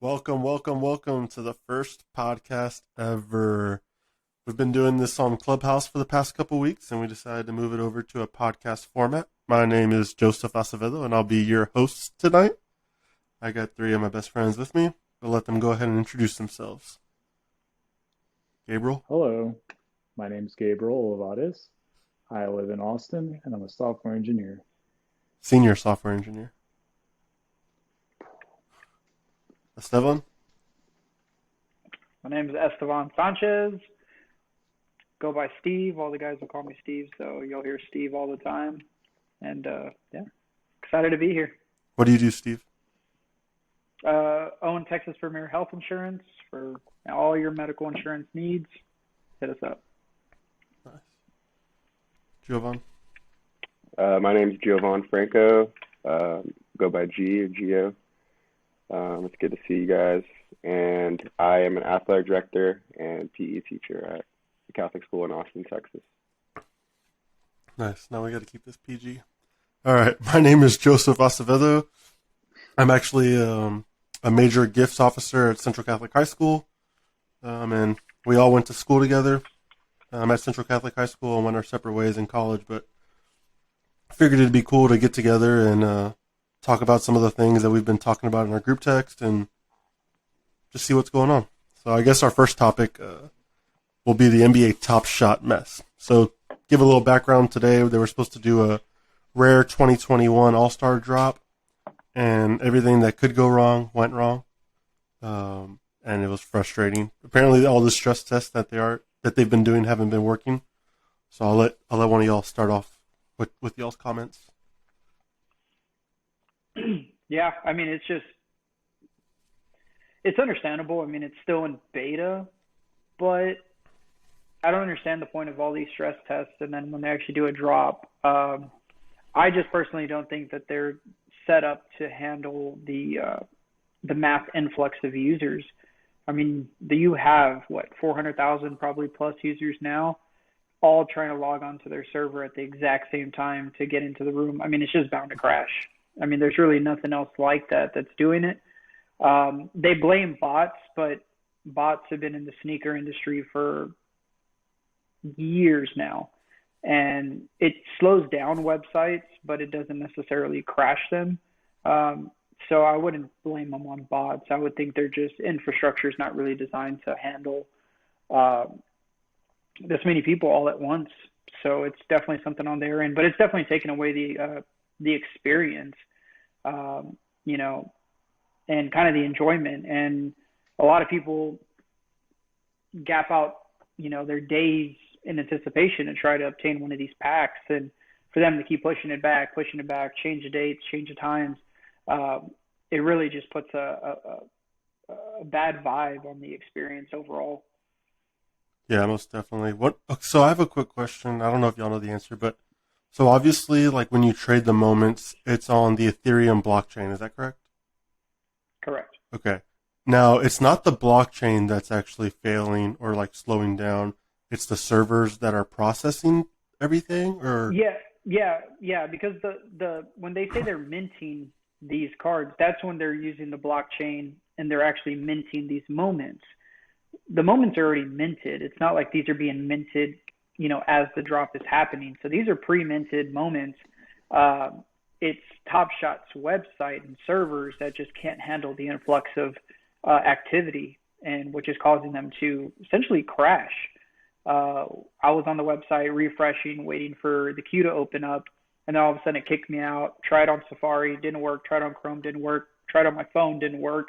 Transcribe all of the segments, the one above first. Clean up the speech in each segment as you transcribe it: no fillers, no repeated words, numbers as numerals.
Welcome to the first podcast ever. We've been doing this on Clubhouse for the past couple weeks, and we decided to move it over to a podcast format. My name is Joseph Acevedo, and I'll be your host tonight. I got three of my best friends with me. I'll let them go ahead and introduce themselves. Gabriel? Hello, my name is Gabriel Olivares. I live in Austin, and I'm a software engineer. Senior software engineer. Esteban? My name is Esteban Sanchez. Go by Steve. All the guys will call me Steve, so you'll hear Steve all the time. And excited to be here. What do you do, Steve? Own Texas Premier Health Insurance for all your medical insurance needs. Hit us up. Nice. Giovan? My name is Giovan Franco. Go by G or Gio. It's good to see you guys. And I am an athletic director and PE teacher at the Catholic school in Austin, Texas. Nice. Now we got to keep this PG. All right. My name is Joseph Acevedo. I'm actually a major gifts officer at Central Catholic High School. And we all went to school together at Central Catholic High School and went our separate ways in college. But I figured it'd be cool to get together and talk about some of the things that we've been talking about in our group text and just see what's going on. So I guess our first topic will be the NBA TopShot mess. So give a little background today. They were supposed to do a rare 2021 All-Star drop, and everything that could go wrong went wrong. And it was frustrating. Apparently all the stress tests that they've been doing haven't been working. So I'll let one of y'all start off with y'all's comments. Yeah, I mean, it's understandable. I mean, it's still in beta, but I don't understand the point of all these stress tests. And then when they actually do a drop, I just personally don't think that they're set up to handle the mass influx of users. I mean, you have 400,000 probably plus users now, all trying to log onto their server at the exact same time to get into the room. I mean, it's just bound to crash. I mean, there's really nothing else like that that's doing it. They blame bots, but bots have been in the sneaker industry for years now. And it slows down websites, but it doesn't necessarily crash them. So I wouldn't blame them on bots. I would think their just infrastructure is not really designed to handle this many people all at once. So it's definitely something on their end, but it's definitely taken away the experience, and kind of the enjoyment. And a lot of people gap out, their days in anticipation to try to obtain one of these packs. And for them to keep pushing it back, change the dates, change the times, it really just puts a bad vibe on the experience overall. Yeah, most definitely. So I have a quick question. I don't know if y'all know the answer, but so obviously, like when you trade the moments, it's on the Ethereum blockchain. Is that correct? Correct. Okay. Now, it's not the blockchain that's actually failing or like slowing down. It's the servers that are processing everything, or yeah. Because the when they say they're minting these cards, that's when they're using the blockchain and they're actually minting these moments. The moments are already minted. It's not like these are being minted, as the drop is happening. So these are pre-minted moments. It's TopShot's website and servers that just can't handle the influx of activity, and which is causing them to essentially crash. I was on the website refreshing, waiting for the queue to open up, and then all of a sudden it kicked me out. Tried on Safari, didn't work. Tried on Chrome, didn't work. Tried on my phone, didn't work.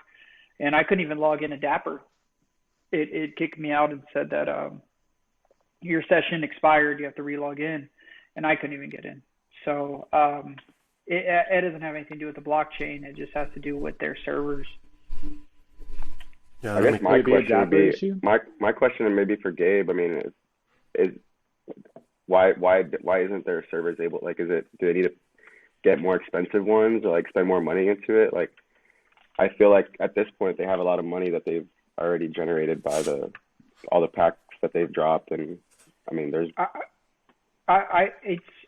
And I couldn't even log into Dapper. It kicked me out and said that your session expired, you have to relog in, and I couldn't even get in. So it doesn't have anything to do with the blockchain. It just has to do with their servers. yeah, I guess my question would be my question, and maybe for Gabe. I mean, is why isn't their servers able? Like, do they need to get more expensive ones or like spend more money into it? Like, I feel like at this point they have a lot of money that they've already generated by all the packs that they've dropped, and I mean, there's.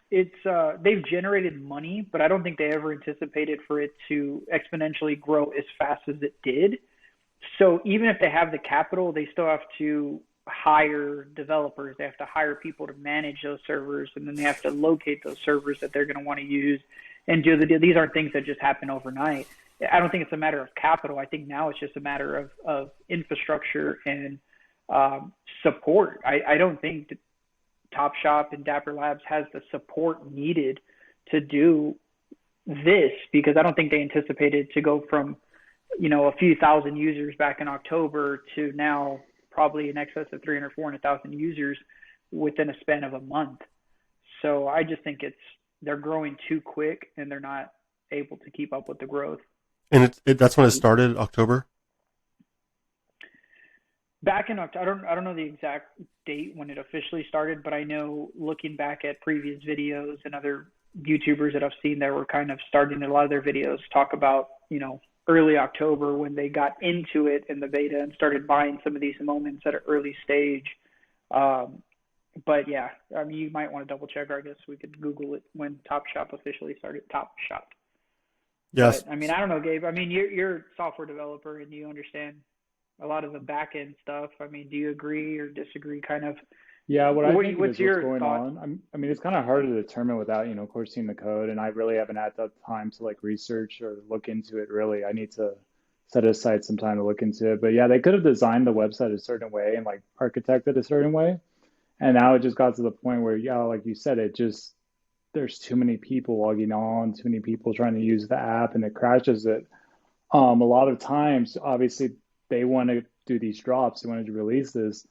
They've generated money, but I don't think they ever anticipated for it to exponentially grow as fast as it did. So even if they have the capital, they still have to hire developers. They have to hire people to manage those servers, and then they have to locate those servers that they're going to want to use and do the deal. These aren't things that just happen overnight. I don't think it's a matter of capital. I think now it's just a matter of infrastructure and support. I don't think that TopShot and Dapper Labs has the support needed to do this, because I don't think they anticipated to go from, a few thousand users back in October to now probably in excess of 300, 400,000 users within a span of a month. So I just think they're growing too quick and they're not able to keep up with the growth. And that's when it started, October? Back in October, I don't know the exact date when it officially started, but I know looking back at previous videos and other YouTubers that I've seen that were kind of starting a lot of their videos talk about, early October when they got into it in the beta and started buying some of these moments at an early stage. But yeah, I mean, you might want to double check, or I guess we could Google it when TopShot officially started. TopShot. Yes. But, I mean, I don't know, Gabe. I mean, you're a software developer and you understand a lot of the back end stuff. I mean, do you agree or disagree kind of? Yeah, what I think is what's your going thought? on. I mean, it's kind of hard to determine without, of course, seeing the code, and I really haven't had the time to like research or look into it really. I need to set aside some time to look into it. But yeah, they could have designed the website a certain way and like architected a certain way. And now it just got to the point where, yeah, like you said, there's too many people logging on, too many people trying to use the app, and it crashes it. A lot of times, obviously, they want to do these drops. They wanted to release this.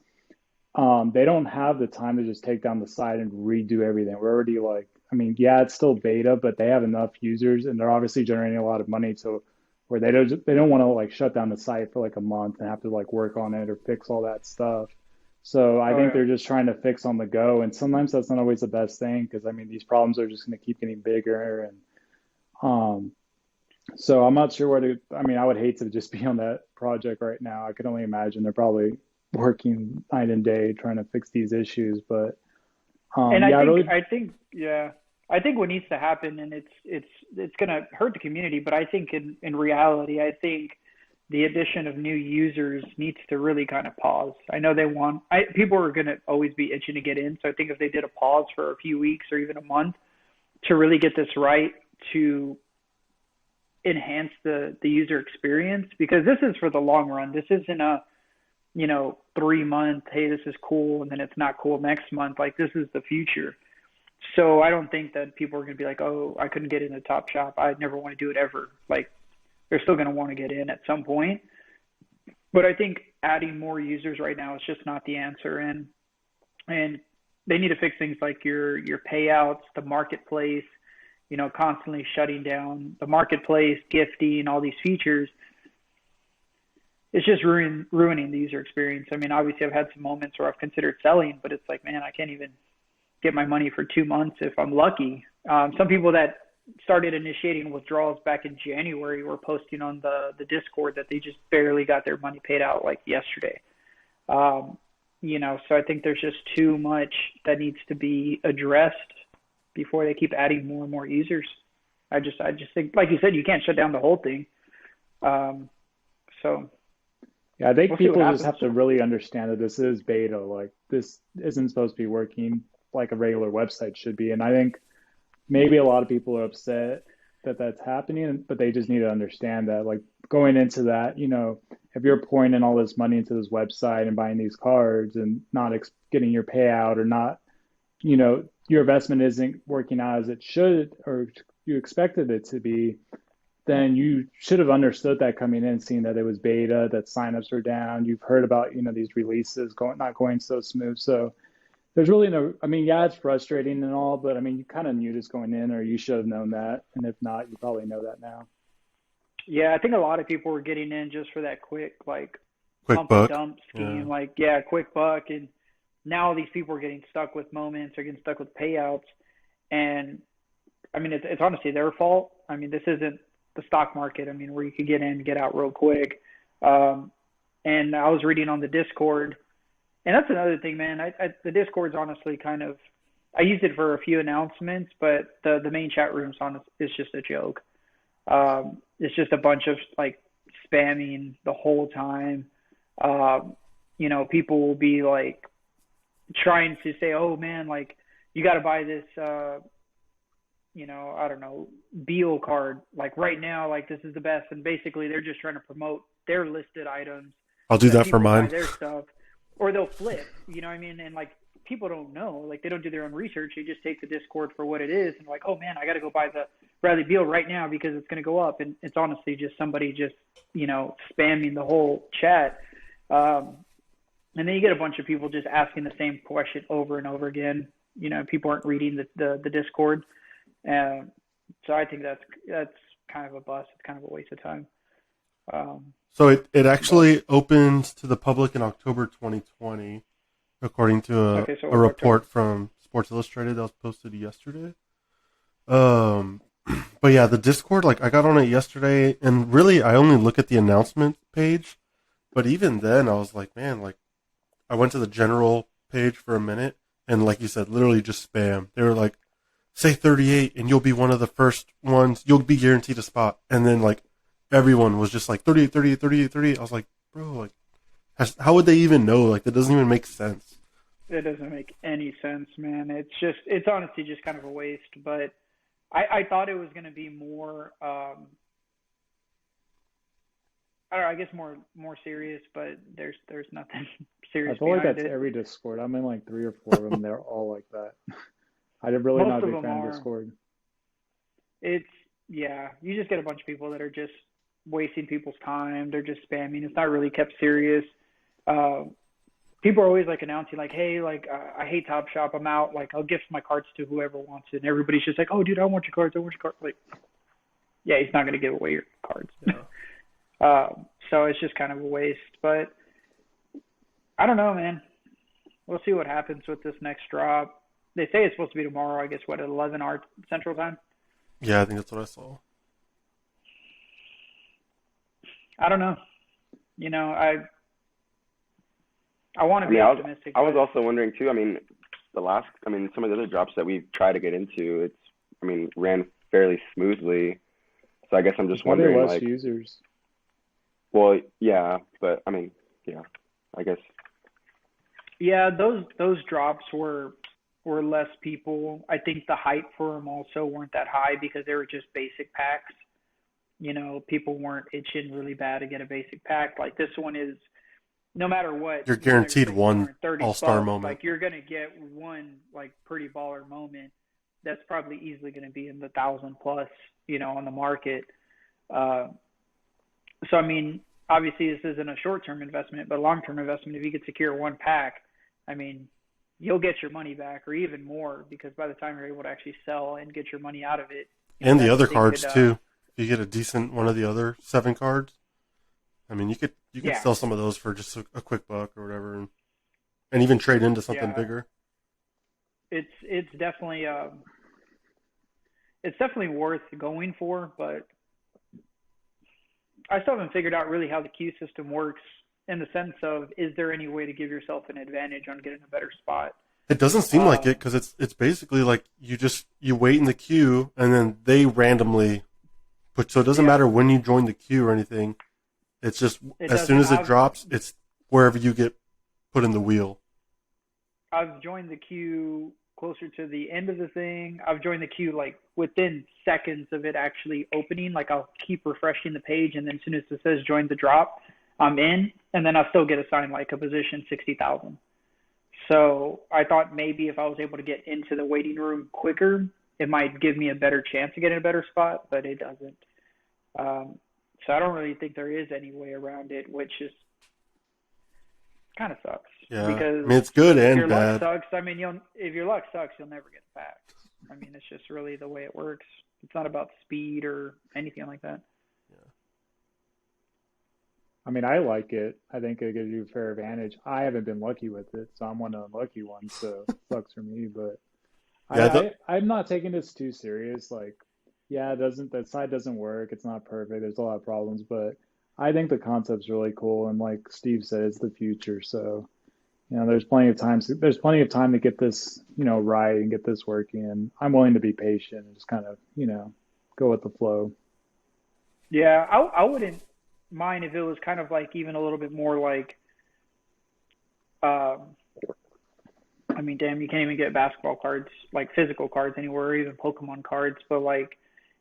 They don't have the time to just take down the site and redo everything. We're already yeah, it's still beta, but they have enough users and they're obviously generating a lot of money to where they don't want to like shut down the site for like a month and have to like work on it or fix all that stuff. So I think they're just trying to fix on the go. And sometimes that's not always the best thing, because I mean, these problems are just going to keep getting bigger. And so I'm not sure I would hate to just be on that project right now. I can only imagine they're probably working night and day trying to fix these issues. But and I think what needs to happen, and it's going to hurt the community, but I think in reality, I think the addition of new users needs to really kind of pause. I know people are going to always be itching to get in. So I think if they did a pause for a few weeks or even a month to really get this right, to enhance the user experience, because this is for the long run. This isn't a 3 month, hey, this is cool, and then it's not cool next month. Like, this is the future. So I don't think that people are going to be like, oh, I couldn't get into TopShot, I'd never want to do it ever. Like, they're still going to want to get in at some point. But I think adding more users right now is just not the answer. And they need to fix things like your payouts, the marketplace, constantly shutting down the marketplace, gifting, all these features. It's just ruining the user experience. I mean, obviously I've had some moments where I've considered selling, but it's like, man, I can't even get my money for 2 months if I'm lucky. Some people that started initiating withdrawals back in January were posting on the Discord that they just barely got their money paid out like yesterday. So I think there's just too much that needs to be addressed before they keep adding more and more users. I just think, like you said, you can't shut down the whole thing. So yeah, I think people just have to really understand that this is beta. Like, this isn't supposed to be working like a regular website should be. And I think maybe a lot of people are upset that that's happening, but they just need to understand that, like, going into that, if you're pouring in all this money into this website and buying these cards and not getting your payout, or not, your investment isn't working out as it should or you expected it to be, then you should have understood that coming in, seeing that it was beta, that signups were down. You've heard about, these releases not going so smooth. So there's really yeah, it's frustrating and all, but you kind of knew this going in, or you should have known that. And if not, you probably know that now. Yeah, I think a lot of people were getting in just for that quick quick pump buck and dump scheme. Yeah. Quick buck. And now these people are getting stuck with moments or getting stuck with payouts. And it's honestly their fault. This isn't the stock market, where you could get in and get out real quick. And I was reading on the Discord, and that's another thing, man. The Discord's honestly I used it for a few announcements, but the main chat room's is just a joke. It's just a bunch of like spamming the whole time. People will be like trying to say, oh man, like you got to buy this, I don't know, Beal card, like right now, like this is the best. And basically they're just trying to promote their listed items. I'll do that for mine. Buy their stuff, or they'll flip, you know what I mean? And like people don't know, like they don't do their own research. They just take the Discord for what it is and like, oh man, I got to go buy the Bradley Beal right now because it's going to go up. And it's honestly just somebody just, spamming the whole chat. And then you get a bunch of people just asking the same question over and over again. People aren't reading the Discord. So I think that's kind of a bust. It's kind of a waste of time. So it actually opens to the public in October 2020, according to a report from Sports Illustrated that was posted yesterday. But yeah, the Discord, like I got on it yesterday, and really I only look at the announcement page. But even then, I was like, man, like I went to the general page for a minute, and like you said, literally just spam. They were like, say 38, and you'll be one of the first ones. You'll be guaranteed a spot. And then like everyone was just like 38, 38, 38, 38. I was like, bro, like how would they even know? Like that doesn't even make sense. It doesn't make any sense, man. It's honestly just kind of a waste. But I thought it was going to be more, I don't know, I guess more serious, but there's nothing serious. I feel like that's every Discord. I'm in like 3 or 4 of them. They're all like that. I'm really not a big fan of Discord. You just get a bunch of people that are just wasting people's time. They're just spamming. It's not really kept serious. People are always like announcing like, hey, like I hate TopShot. I'm out. Like I'll gift my cards to whoever wants it. And everybody's just like, oh, dude, I want your cards. I want your cards. Like, yeah, he's not going to give away your cards. No. So it's just kind of a waste. But I don't know, man. We'll see what happens with this next drop. They say it's supposed to be tomorrow, I guess, at 11 our Central Time? Yeah, I think that's what I saw. I don't know. I want to be optimistic. I was also wondering, too, some of the other drops that we've tried to get into, ran fairly smoothly. So I guess I'm just wondering, less users. Well, yeah, but, I guess. Yeah, those drops were less people. I think the hype for them also weren't that high because they were just basic packs. People weren't itching really bad to get a basic pack. Like this one is, no matter what, you're guaranteed one all-star moment. Like you're gonna get one like pretty baller moment that's probably easily gonna be in the 1,000 plus, on the market. So obviously this isn't a short-term investment, but a long-term investment. If you could secure one pack, you'll get your money back or even more because by the time you're able to actually sell and get your money out of it. And the other cards too. If you get a decent one of the other 7 cards, you could sell some of those for just a quick buck or whatever, and even trade into something bigger. It's definitely worth going for, but I still haven't figured out really how the queue system works in the sense of, is there any way to give yourself an advantage on getting a better spot? It doesn't seem like it because it's basically like you wait in the queue and then they randomly put. So it doesn't matter when you join the queue or anything. It's just as soon as it drops, it's wherever you get put in the wheel. I've joined the queue closer to the end of the thing. I've joined the queue like within seconds of it actually opening. Like I'll keep refreshing the page, and then as soon as it says join the drop, I'm in, and then I'll still get assigned like a position 60,000. So I thought maybe if I was able to get into the waiting room quicker, it might give me a better chance of getting a better spot, but it doesn't. So I don't really think there is any way around it, which is kind of sucks. Yeah, because it's good and your bad. Luck sucks. If your luck sucks, you'll never get a pack. It's just really the way it works. It's not about speed or anything like that. I like it. I think it gives you a fair advantage. I haven't been lucky with it, so I'm one of the unlucky ones, so it sucks for me. But I'm not taking this too serious. Like, that side doesn't work. It's not perfect. There's a lot of problems, but I think the concept's really cool. And like Steve said, it's the future. So, there's plenty of time. There's plenty of time to get this, right and get this working. And I'm willing to be patient and just kind of, go with the flow. Yeah, I wouldn't mind if it was kind of like even a little bit more like, I mean, damn, you can't even get basketball cards, like physical cards anywhere, or even Pokemon cards. But like,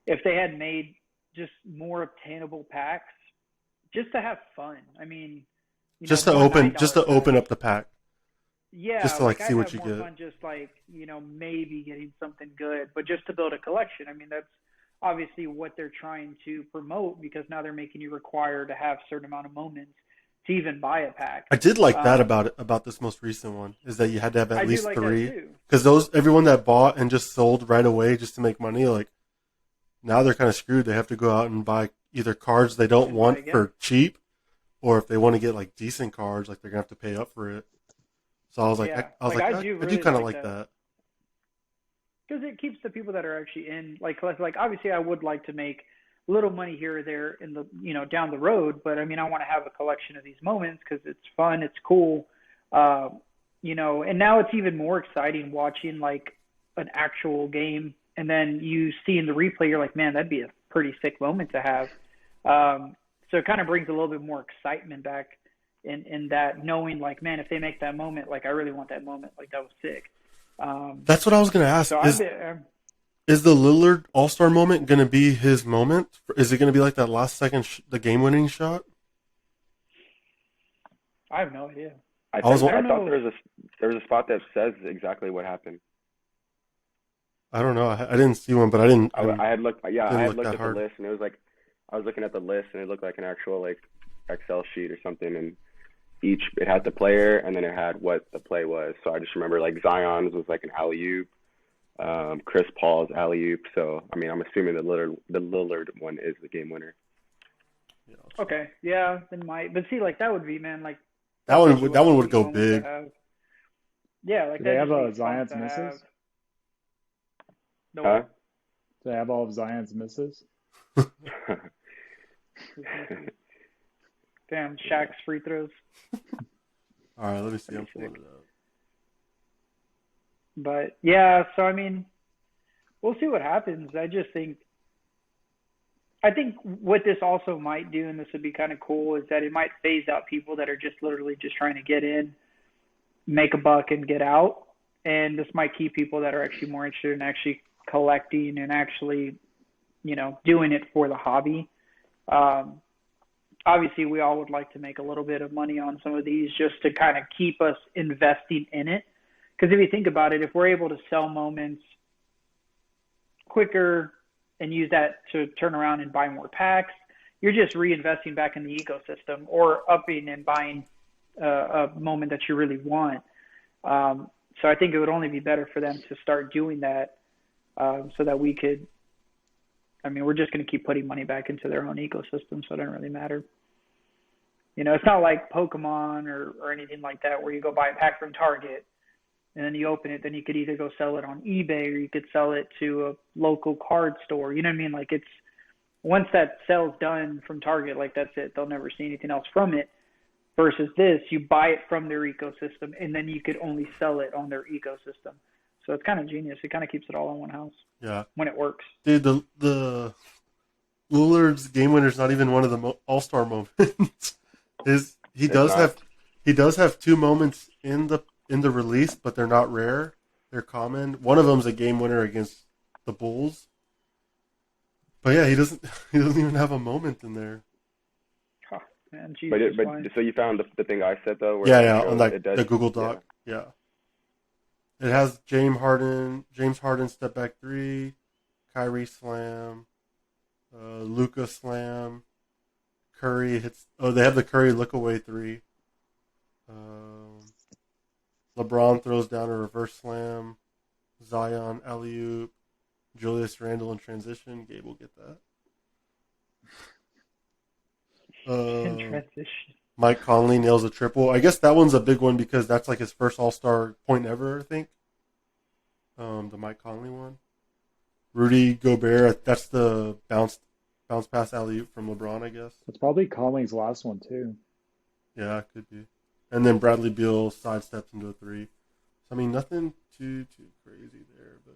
if they had made just more obtainable packs, just to have fun. I mean, Just to for a $9 open pack. up the pack. Yeah, Just to like see I'd what have you more get. fun just like, maybe getting something good, but just to build a collection. I mean, that's obviously what they're trying to promote because now they're making you require to have a certain amount of moments to even buy a pack. I did like that about this most recent one is that you had to have at least like 3 because everyone that bought and just sold right away just to make money, like now they're kind of screwed. They have to go out and buy either cards they don't want for cheap, or if they want to get like decent cards, like they're gonna have to pay up for it. So I was like, I do kind of like that. Because it keeps the people that are actually in, like obviously I would like to make a little money here or there in the, down the road, but I mean, I want to have a collection of these moments because it's fun, it's cool, and now it's even more exciting watching like an actual game, and then you see in the replay, you're like, man, that'd be a pretty sick moment to have. So it kind of brings a little bit more excitement back in that, knowing like, man, if they make that moment, like I really want that moment, like that was sick. That's what I was going to ask. So is the Lillard All-Star moment going to be his moment? Is it going to be like that last second, the game-winning shot? I have no idea. I thought there was a spot that says exactly what happened. I don't know. I didn't see one, but I didn't. I had looked. Yeah, I had looked at hard. the list, and it was like I was looking at the list, and it looked like an actual like Excel sheet or something, and it had the player, and then it had what the play was. So I just remember like Zion's was like an alley-oop, Chris Paul's alley-oop. So I mean, I'm assuming the Lillard one is the game winner. Okay, yeah, it might. But see, like that would be, man, like that one would go big. Yeah, like do they have Zion's misses? No. Huh? Do they have all of Zion's misses? Damn, Shaq's free throws. All right, let me see. I'm pulling it up. But yeah, so I mean, we'll see what happens. I think what this also might do, and this would be kind of cool, is that it might phase out people that are just literally just trying to get in, make a buck, and get out. And this might keep people that are actually more interested in actually collecting and actually, doing it for the hobby. Obviously, we all would like to make a little bit of money on some of these just to kind of keep us investing in it. Because if you think about it, if we're able to sell moments quicker and use that to turn around and buy more packs, you're just reinvesting back in the ecosystem or upping and buying a moment that you really want. So I think it would only be better for them to start doing that so that we could, we're just going to keep putting money back into their own ecosystem, so it doesn't really matter. It's not like Pokemon or anything like that where you go buy a pack from Target and then you open it, then you could either go sell it on eBay or you could sell it to a local card store. You know what I mean? Like it's, once that sale's done from Target, like that's it. They'll never see anything else from it. Versus this, you buy it from their ecosystem and then you could only sell it on their ecosystem. So it's kind of genius. It kind of keeps it all in one house. Yeah. When it works. Dude, the Lillard's game winner is not even one of the All-Star moments. He does have 2 moments in the release, but they're not rare. They're common. One of them's a game winner against the Bulls. But yeah, he doesn't even have a moment in there. Oh, man, Jesus, so you found the thing I said though? Where on the Google Doc. Yeah. It has James Harden step back 3, Kyrie slam, Luka slam, Curry hits. Oh, they have the Curry look away 3. LeBron throws down a reverse slam, Zion alley-oop, Julius Randle in transition. Gabe will get that. In transition. Mike Conley nails a triple. I guess that one's a big one because that's like his first All-Star point ever, I think. The Mike Conley one. Rudy Gobert, that's the bounce pass alley-oop from LeBron, I guess. It's probably Conley's last one, too. Yeah, it could be. And then Bradley Beal sidesteps into a 3. So, I mean, nothing too crazy there, but.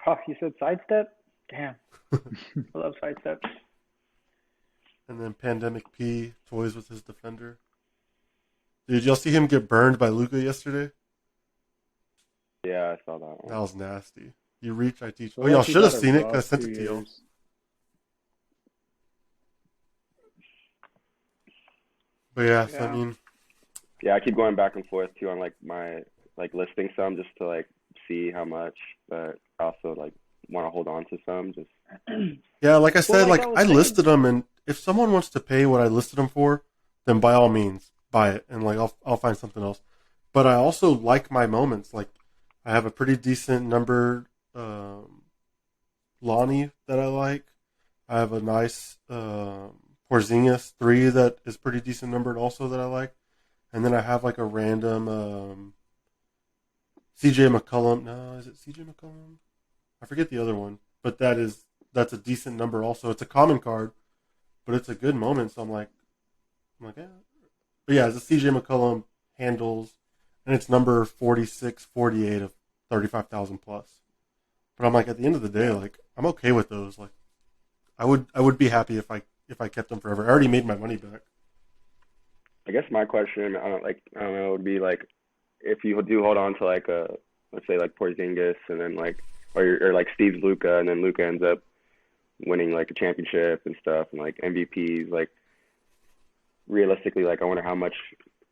Oh, you said sidestep? Damn. I love sidesteps. And then Pandemic P toys with his defender. Did y'all see him get burned by Luca yesterday? Yeah, I saw that That one. was nasty. You reach, I teach. So Oh, y'all he's should have had a seen it because I rough sent 2 it to y'all. years. But yeah, so I Yeah. mean, Yeah, I keep going back and forth too on like my like listing some just to like see how much, but I also like want to hold on to some just. yeah, like I Well, said, like I like was I saying, listed them, and if someone wants to pay what I listed them for, then by all means buy it, and like I'll find something else. But I also like my moments. Like I have a pretty decent numbered Lonnie that I like. I have a nice Porzingis 3 that is pretty decent numbered also that I like. And then I have like a random CJ McCollum. No, is it CJ McCollum? I forget the other one. But that's a decent number also. It's a common card, but it's a good moment. So yeah. But yeah, it's a CJ McCollum handles, and it's number 46, 48 of 35,000 plus. But I'm like, at the end of the day, like I'm okay with those. Like I would be happy if I kept them forever. I already made my money back. I guess my question, I don't know, would be like if you do hold on to like a, let's say like Porzingis and then like, or like Steve's Luca and then Luca ends up winning like a championship and stuff and like MVPs, like realistically, like I wonder how much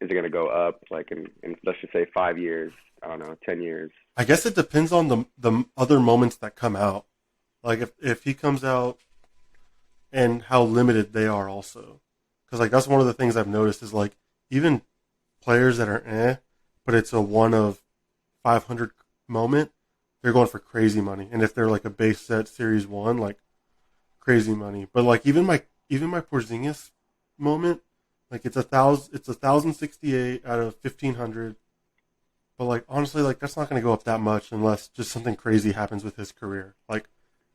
is it going to go up like in let's just say 5 years, I don't know, 10 years. I guess it depends on the other moments that come out. Like if he comes out and how limited they are also. Because like that's one of the things I've noticed is like even players that are but it's a 1 of 500 moment, they're going for crazy money. And if they're like a base set series 1, like crazy money. But like even my Porzingis moment, like it's 1,068 out of 1,500. But like honestly, like that's not going to go up that much unless just something crazy happens with his career. Like,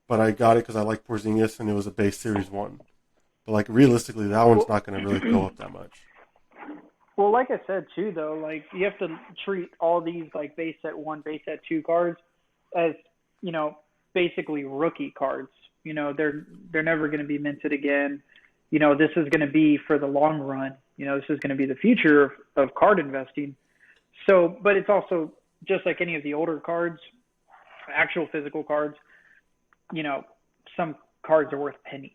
but I got it because I like Porzingis and it was a base series 1. But like realistically, that one's not going to really go up that much. Well, like I said too, though, like you have to treat all these like base set 1, base set 2 cards as basically rookie cards. They're never going to be minted again. This is going to be for the long run. This is going to be the future of card investing. So, but it's also just like any of the older cards, actual physical cards. Some cards are worth pennies.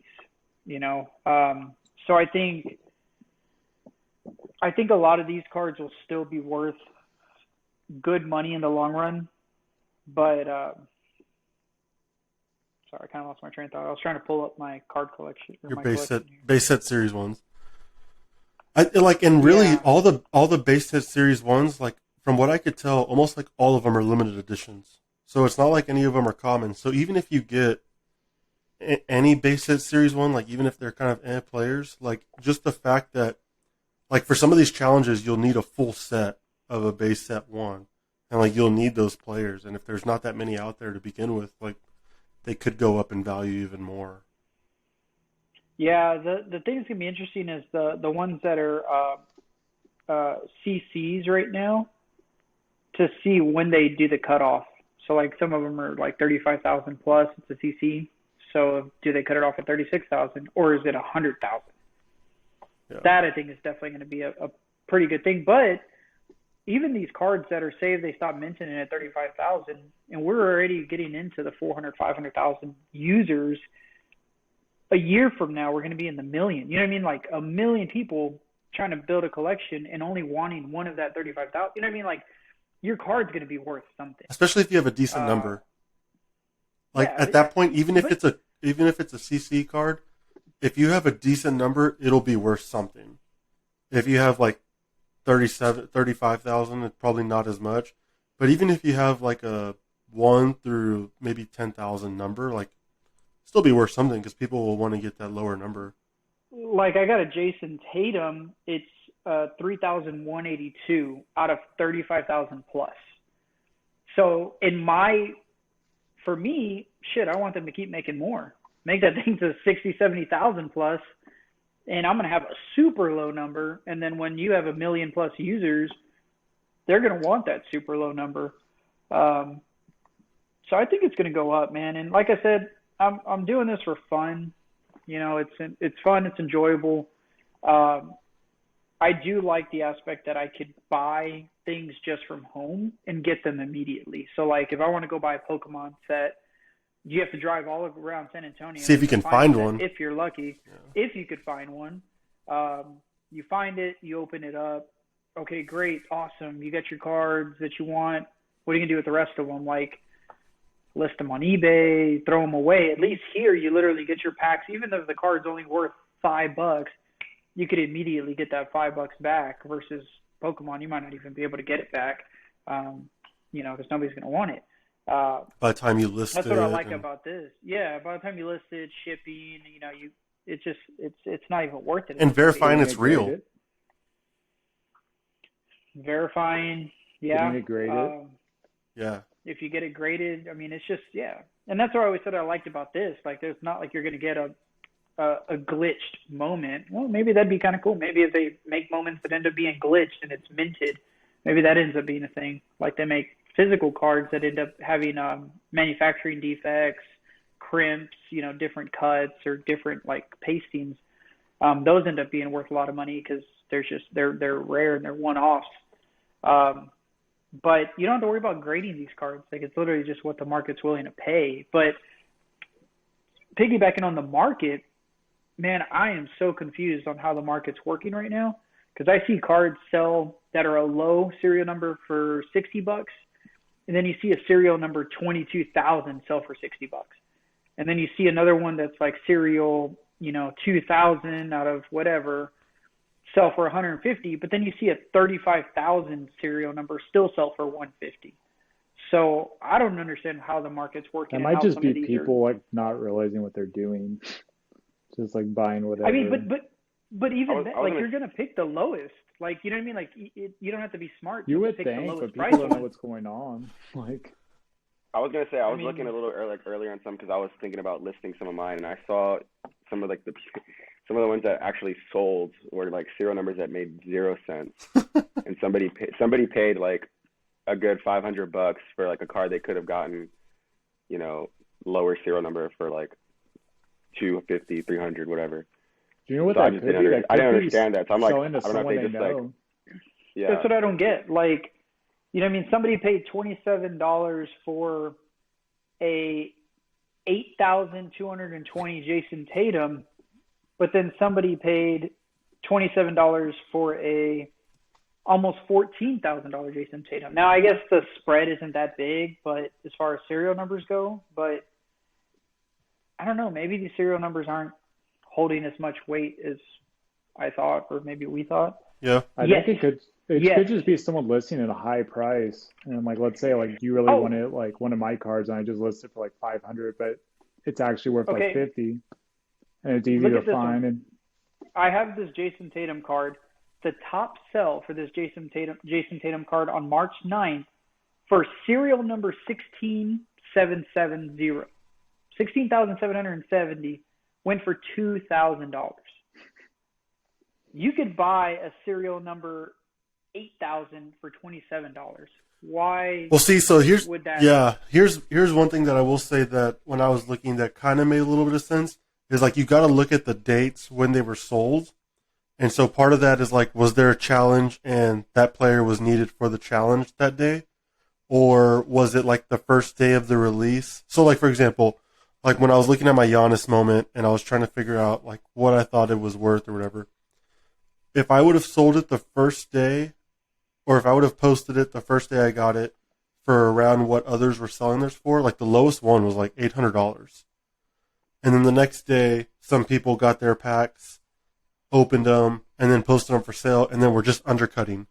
So I think a lot of these cards will still be worth good money in the long run. But sorry, I kind of lost my train of thought. I was trying to pull up my card collection. Your My base collection set series 1s. And really Yeah. all the base set series 1s, like from what I could tell, almost like all of them are limited editions. So it's not like any of them are common. So even if you get any base set series 1, like even if they're kind of players, like just the fact that like for some of these challenges, you'll need a full set of a base set 1, and like you'll need those players. And if there's not that many out there to begin with, like they could go up in value even more. Yeah, the thing that's gonna be interesting is the ones that are CCs right now, to see when they do the cutoff. So like some of them are like 35,000 plus. It's a CC. So do they cut it off at 36,000 or is it 100,000? Yeah. That I think is definitely going to be a pretty good thing. But even these cards that are saved, they stop minting it at 35,000, and we're already getting into the 400, 500,000 users. A year from now, we're going to be in the million. You know what I mean? Like a million people trying to build a collection and only wanting one of that 35,000. You know what I mean? Like your card's going to be worth something. Especially if you have a decent number. Like yeah, at that point, even if it's a CC card, if you have a decent number, it'll be worth something. If you have like 35,000, it's probably not as much. But even if you have like a 1 through maybe 10,000 number, like still be worth something because people will want to get that lower number. Like I got a Jason Tatum, it's 3,182 out of 35,000 plus. So for me, shit, I want them to keep making more. Make that thing to 60, 70,000 plus, and I'm going to have a super low number. And then when you have a million plus users, they're going to want that super low number. So I think it's going to go up, man. And like I said, I'm doing this for fun. It's fun. It's enjoyable. I do like the aspect that I could buy things just from home and get them immediately. So like if I want to go buy a Pokemon set, you have to drive all around San Antonio. See if you can find one. If you're lucky. Yeah. If you could find one. You find it, you open it up. Okay, great, awesome. You get your cards that you want. What are you going to do with the rest of them? Like, list them on eBay, throw them away. At least here, you literally get your packs. Even though the card's only worth $5, you could immediately get that $5 back versus Pokemon. You might not even be able to get it back, because nobody's going to want it. By the time you list that's what I like about this. Yeah, by the time you list it, shipping, it's not even worth it. And verifying it's real. Verifying, yeah. Getting it graded. Yeah. If you get it graded, I mean, it's just, yeah. And that's what I always said I liked about this. Like, there's not like you're going to get a glitched moment. Well, maybe that'd be kind of cool. Maybe if they make moments that end up being glitched and it's minted, maybe that ends up being a thing. Like they make physical cards that end up having manufacturing defects, crimps, different cuts or different like pastings. Those end up being worth a lot of money because they're rare and they're one-offs. But you don't have to worry about grading these cards. Like it's literally just what the market's willing to pay. But piggybacking on the market, man, I am so confused on how the market's working right now because I see cards sell that are a low serial number for $60, and then you see a serial number 22,000 sell for $60, and then you see another one that's like serial 2,000 out of whatever sell for 150, but then you see a 35,000 serial number still sell for 150. So I don't understand how the market's working. It might just be people like not realizing what they're doing, just like buying whatever. I mean, but even then, like you're gonna pick the lowest. Like you know what I mean? Like you don't have to be smart. You would pick think, the lowest but people don't know what's going on. Like I was gonna say, I was looking a little earlier on some because I was thinking about listing some of mine, and I saw some of like some of the ones that actually sold were like serial numbers that made 0 cents, and somebody paid like a good $500 for like a card they could have gotten, lower serial number for like 250, 300, whatever. Do you know what so that I just didn't understand that. So I'm like, I don't know if they just like, yeah. That's what I don't get. Like, somebody paid $27 for a 8,220 Jason Tatum, but then somebody paid $27 for a almost $14,000 Jason Tatum. Now, I guess the spread isn't that big, but as far as serial numbers go, but I don't know, maybe these serial numbers aren't holding as much weight as I thought, or maybe we thought. Yeah. I think it could just be someone listing at a high price. And like, let's say like you really want it, like one of my cards, and I just list it for like 500, but it's actually worth like 50, and it's easy to find. And I have this Jason Tatum card. The top sell for this Jason Tatum card on March 9th for serial number 16770. 16,770 went for $2,000. You could buy a serial number 8,000 for $27. Why? Well, see, so here's one thing that I will say that when I was looking that kind of made a little bit of sense is like you got to look at the dates when they were sold. And so part of that is like, was there a challenge and that player was needed for the challenge that day? Or was it like the first day of the release? So like, for example, like when I was looking at my Giannis moment and I was trying to figure out like what I thought it was worth or whatever, if I would have sold it the first day, or if I would have posted it the first day I got it for around what others were selling theirs for, like the lowest one was like $800. And then the next day, some people got their packs, opened them, and then posted them for sale, and then were just undercutting.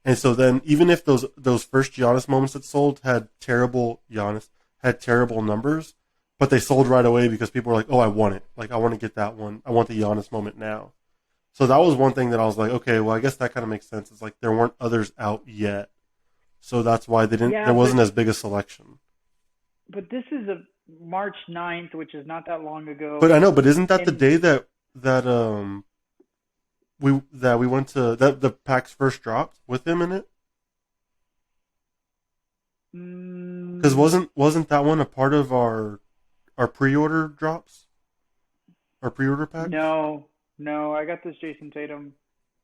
And so then, even if those first Giannis moments that sold had terrible numbers, but they sold right away because people were like, oh, I want it. Like, I want to get that one. I want the Giannis moment now. So that was one thing that I was like, okay, well, I guess that kind of makes sense. It's like there weren't others out yet. So that's why there wasn't as big a selection. But this is a March 9th, which is not that long ago. But I know, but isn't that the day that we went to that the packs first dropped with him in it? Because wasn't that one a part of our pre-order drops? Or pre-order packs? No, I got this Jason Tatum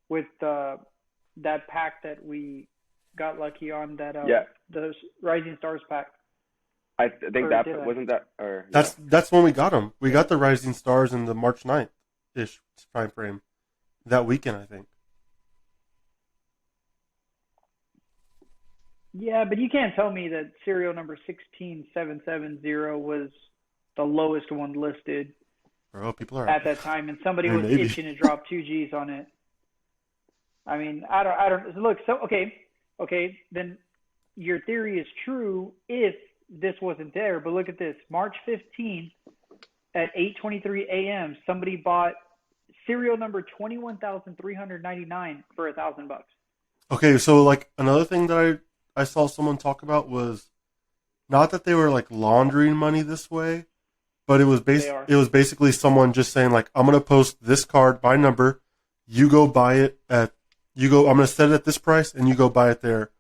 with that pack that we got lucky on, that Yeah, the Rising Stars pack. I think Or that did I? wasn't that, or yeah. That's when we got them. We got the Rising Stars in the March 9th-ish time frame. That weekend, I think. Yeah, but you can't tell me that serial number 16770 was the lowest one listed Bro, people are at that time, and somebody was maybe. itching to drop 2Gs on it. I mean, I don't look. So okay, then your theory is true if this wasn't there. But look at this: March 15th at 8:23 a.m. Somebody bought serial number 21,399 for $1,000. Okay, so like another thing that I saw someone talk about was not that they were like laundering money this way, but it was basically someone just saying like, I'm gonna post this card by number, you go buy it I'm gonna set it at this price and you go buy it there,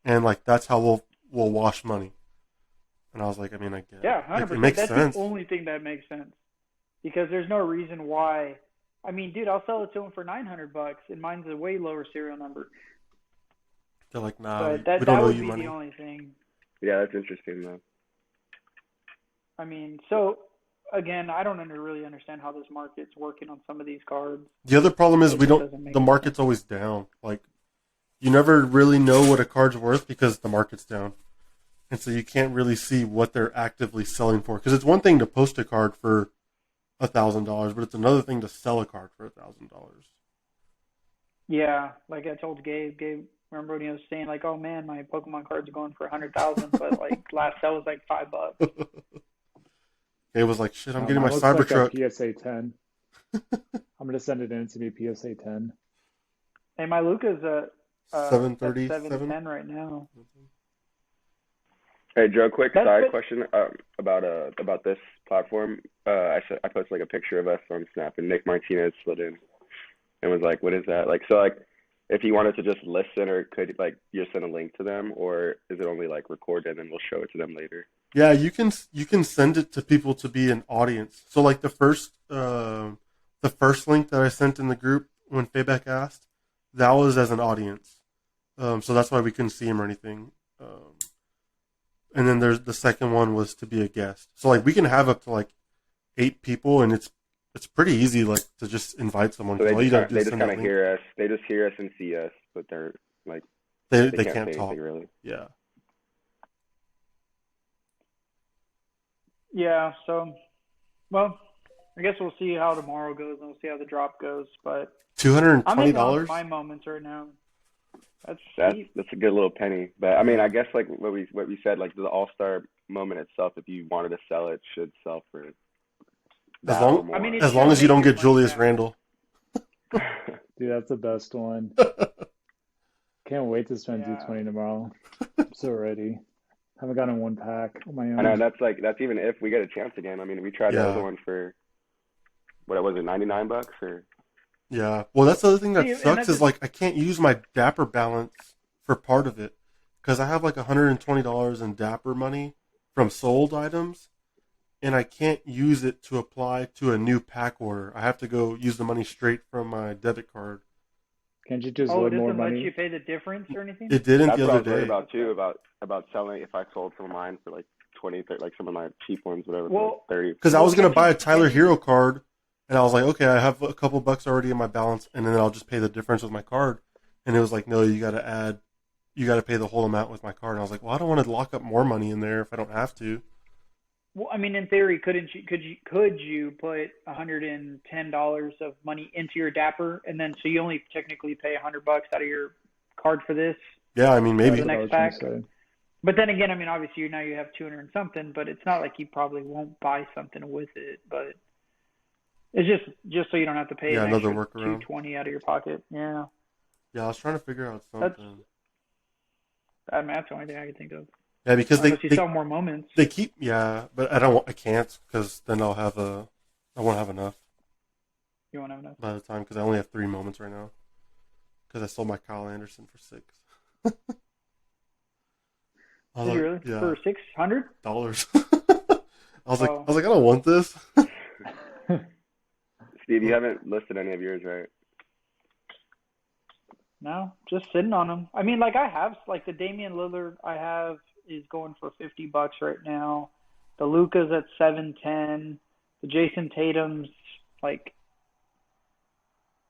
and like that's how we'll wash money. And I was like, I mean, I get Yeah, it. 100%. It makes That's sense. the only thing that makes sense, because there's no reason why. I mean, dude, I'll sell it to him for $900, and mine's a way lower serial number. They're like, nah, But we don't that owe would you be money. the only thing. Yeah, that's interesting though. I mean, so again, I don't really understand how this market's working on some of these cards. The other problem is It just doesn't make the market's sense. always down. Like, you never really know what a card's worth because the market's down. And so you can't really see what they're actively selling for. Because it's one thing to post a card for $1,000, but it's another thing to sell a card for $1,000. Yeah, like I told Gabe, remember when he was saying like, "Oh man, my Pokemon cards are going for 100,000, but like last sale was like $5." It was like, shit, I'm getting my Mine looks like Cybertruck. a PSA 10. I'm gonna send it in to be PSA 10. Hey, my Luca's at 737? 710 right now. Hey Joe, quick That's side it. question about this platform. I posted like a picture of us on Snap, and Nick Martinez slid in and was like, "What is that?" Like, so like, if you wanted to just listen, or could like you send a link to them, or is it only like record and then we'll show it to them later? Yeah, you can send it to people to be an audience. So like the first link that I sent in the group when Fayback asked, that was as an audience. So that's why we couldn't see him or anything. And then there's the second one was to be a guest. So like we can have up to like 8 people, and it's pretty easy like to just invite someone. So All you gotta do they is just send that kind of link. hear us. They just hear us and see us, but they're like They they can't say talk. anything really. Yeah. Yeah, so, well, I guess we'll see how tomorrow goes, and we'll see how the drop goes. But I'm in $220. my moments right now. That's That's steep. that's a good little penny. But I mean, I guess like what we said, like the All-Star moment itself, if you wanted to sell it, should sell for that or more. I mean, it As long should as you make don't your get money Julius back. Randle. Dude, that's the best one. Can't wait to spend Yeah. 220 tomorrow. I'm so ready. Haven't gotten one pack on my I know own. that's even if we get a chance again. I mean, we tried the Yeah. other one for what was it, $99 or? Yeah. Well, that's the other thing that See, and sucks that's is like I can't use my Dapper balance for part of it because I have like $120 in Dapper money from sold items, and I can't use it to apply to a new pack order. I have to go use the money straight from my debit card. Can't you just Oh, it load more doesn't let money? you pay the difference or anything? It didn't That's the what I other was worried day about too, about selling if I sold some of mine for like 20, 30, like some of my cheap ones, whatever, for Well, like 30. because I was gonna buy a Tyler can you- Hero card, and I was like, okay, I have a couple bucks already in my balance, and then I'll just pay the difference with my card. And it was like, no, you got to pay the whole amount with my card. And I was like, well, I don't want to lock up more money in there if I don't have to. Well, I mean, in theory, could you put $110 of money into your Dapper, and then so you only technically pay $100 out of your card for this? Yeah, I mean, maybe. The That's next what I was pack? trying to say. But then again, I mean, obviously now you have 200 and something, but it's not like you probably won't buy something with it. But it's just so you don't have to pay Yeah, an another extra workaround. $220 out of your pocket. Yeah, Yeah, I was trying to figure out That's- something. I mean, that's the only thing I can think of. Yeah, because Unless you sell more moments. they keep, yeah, but I can't because then I won't have enough You won't have enough. by the time because I only have 3 moments right now because I sold my Kyle Anderson for $6. I was Did you like, really? yeah, For $600? dollars. I was like, I don't want this. Steve, you haven't listed any of yours, right? No, just sitting on them. I mean, like I have, like the Damian Lillard I have is going for $50 right now. The Luka's at 710. The Jason Tatum's like,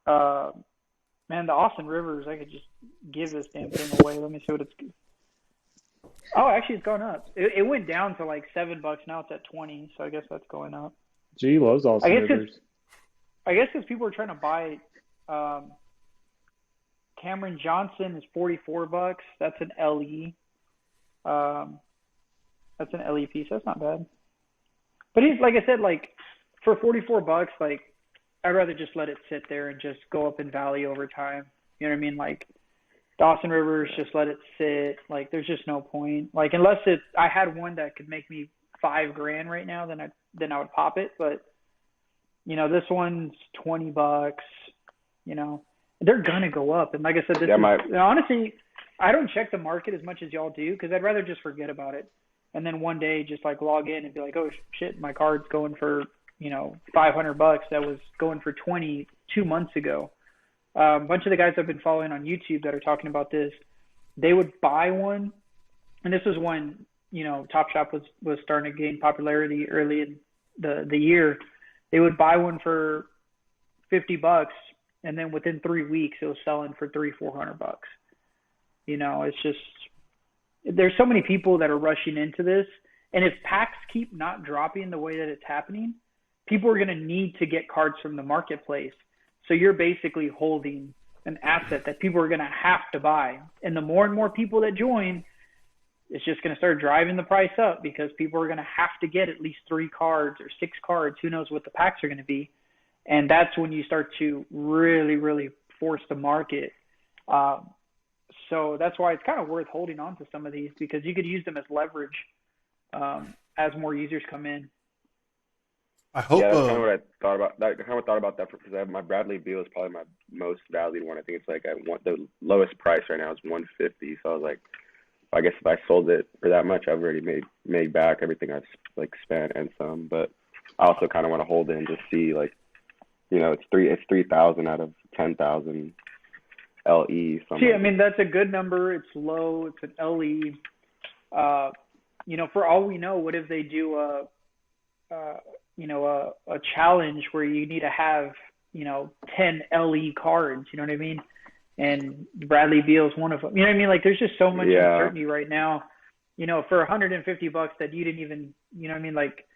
man, the Austin Rivers, I could just give this damn thing away. Let me see what it's. Oh, actually, it's gone up. It went down to like $7. Now it's at 20. So I guess that's going up. G loves Austin Rivers. I guess because people are trying to buy. Cameron Johnson is $44. That's an LE. That's an LE piece. That's not bad. But he's, like I said, like for $44, like I'd rather just let it sit there and just go up in value over time. You know what I mean? Like Dawson Rivers, just let it sit. Like there's just no point. Like unless I had one that could make me $5,000 right now, then I would pop it. But you know, this one's $20. You know, they're gonna go up. And like I said, honestly, I don't check the market as much as y'all do because I'd rather just forget about it. And then one day just like log in and be like, oh shit, my card's going for, you know, $500 that was going for 20 2 months ago. A bunch of the guys I've been following on YouTube that are talking about this, they would buy one. And this was when, you know, TopShot was starting to gain popularity early in the year. They would buy one for $50 and then within 3 weeks it was selling for $300-400. You know, it's just, there's so many people that are rushing into this. And if packs keep not dropping the way that it's happening, people are going to need to get cards from the marketplace. So you're basically holding an asset that people are going to have to buy. And the more and more people that join, it's just going to start driving the price up because people are going to have to get at least 3 cards or 6 cards. Who knows what the packs are going to be. And that's when you start to really, really force the market. So that's why it's kind of worth holding on to some of these because you could use them as leverage as more users come in. I hope. Yeah, that's kind of what I thought about. I kind of thought about that because my Bradley Beal is probably my most valued one. I think it's like the lowest price right now is $150. So I was like, I guess if I sold it for that much, I've already made back everything I've like spent and some. But I also kind of want to hold it and just see like, you know, it's 3,000 out of 10,000 LE. See, I mean that's a good number. It's low. It's an LE. You know, for all we know, what if they do a challenge where you need to have, you know, 10 LE cards, you know what I mean? And Bradley Beal is one of them. You know what I mean? Like there's just so much uncertainty right now. You know, for $150 that you didn't even, you know what I mean? Like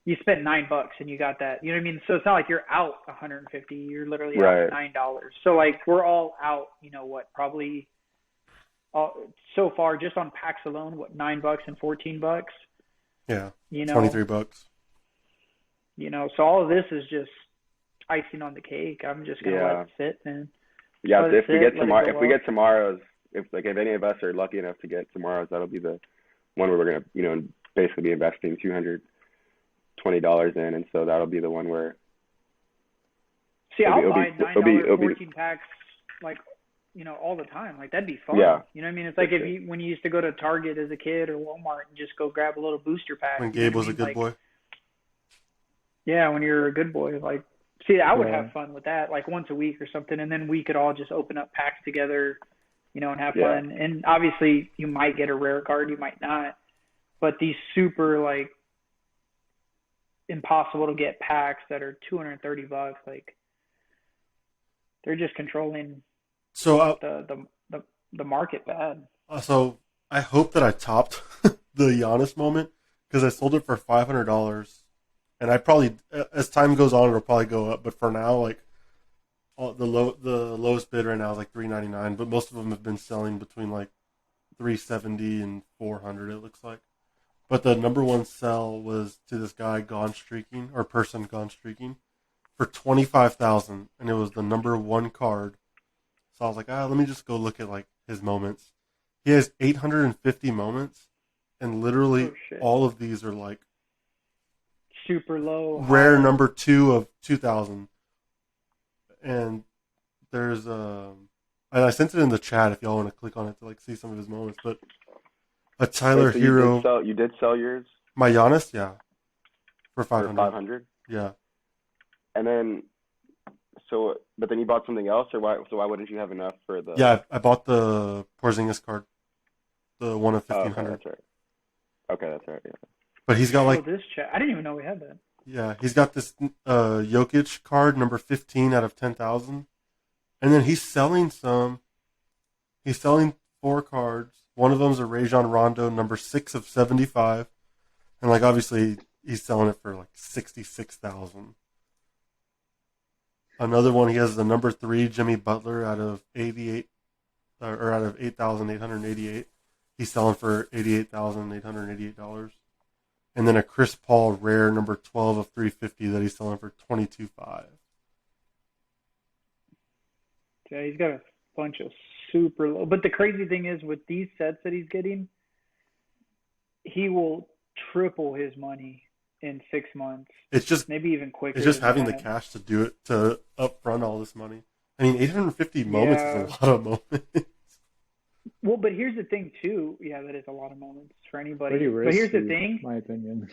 you spent $9 and you got that, you know what I mean? So it's not like you're out $150, you're literally out $9. So like we're all out, you know what, probably so far just on packs alone, what, $9 and $14? Yeah. You know, $23. You know, so all of this is just icing on the cake. I'm just gonna let it sit, man. Yeah, if we get tomorrow's, if any of us are lucky enough to get tomorrow's, that'll be the one where we're gonna, you know, basically be investing $220 in, and so that'll be the one where. See, I'll buy $9 14 packs, like, you know, all the time. Like that'd be fun. Yeah. You know what I mean? It's like when you used to go to Target as a kid or Walmart and just go grab a little booster pack. When Gabe was a good boy. Yeah, when you're a good boy, like, see, I would have fun with that, like once a week or something, and then we could all just open up packs together, you know, and have fun. And obviously, you might get a rare card, you might not, but these super like impossible to get packs that are $230, like they're just controlling the market bad. So I hope that I topped the Giannis moment because I sold it for $500. And I probably, as time goes on, it'll probably go up. But for now, like the lowest bid right now is like $399. But most of them have been selling between like $370 and $400. It looks like. But the number one sell was to this guy gone streaking for $25,000, and it was the number one card. So I was like, let me just go look at like his moments. He has 850 moments, and literally all of these are like. Super low. Rare number 2 of 2000. And there's and I sent it in the chat if y'all want to click on it to like see some of his moments. But a Tyler Hero. You did sell yours? My Giannis, yeah. For $500. For $500? Yeah. And then but then you bought something else, or why? So why wouldn't you have enough for the? Yeah, I bought the Porzingis card, the one of Oh, okay, 1500. that's right. Okay, that's right. Yeah. But he's got like, this chat. I didn't even know we had that. yeah, he's got this Jokic card, number 15 out of 10,000. And then he's selling some. He's selling 4 cards. One of them's a Rajon Rondo, number 6 of 75. And like obviously he's selling it for like 66,000. Another one, he has the number 3 Jimmy Butler out of 88 or out of 8,888. He's selling for $88,888. And then a Chris Paul rare number 12 of 350 that he's selling for $22,500. Yeah, he's got a bunch of super low. But the crazy thing is, with these sets that he's getting, he will triple his money in 6 months. It's just maybe even quicker. It's just having the cash to do it, to upfront all this money. I mean, 850 moments is a lot of moments. Well, but here's the thing too. Yeah, that is a lot of moments for anybody. Pretty risky, but here's the thing, my opinion.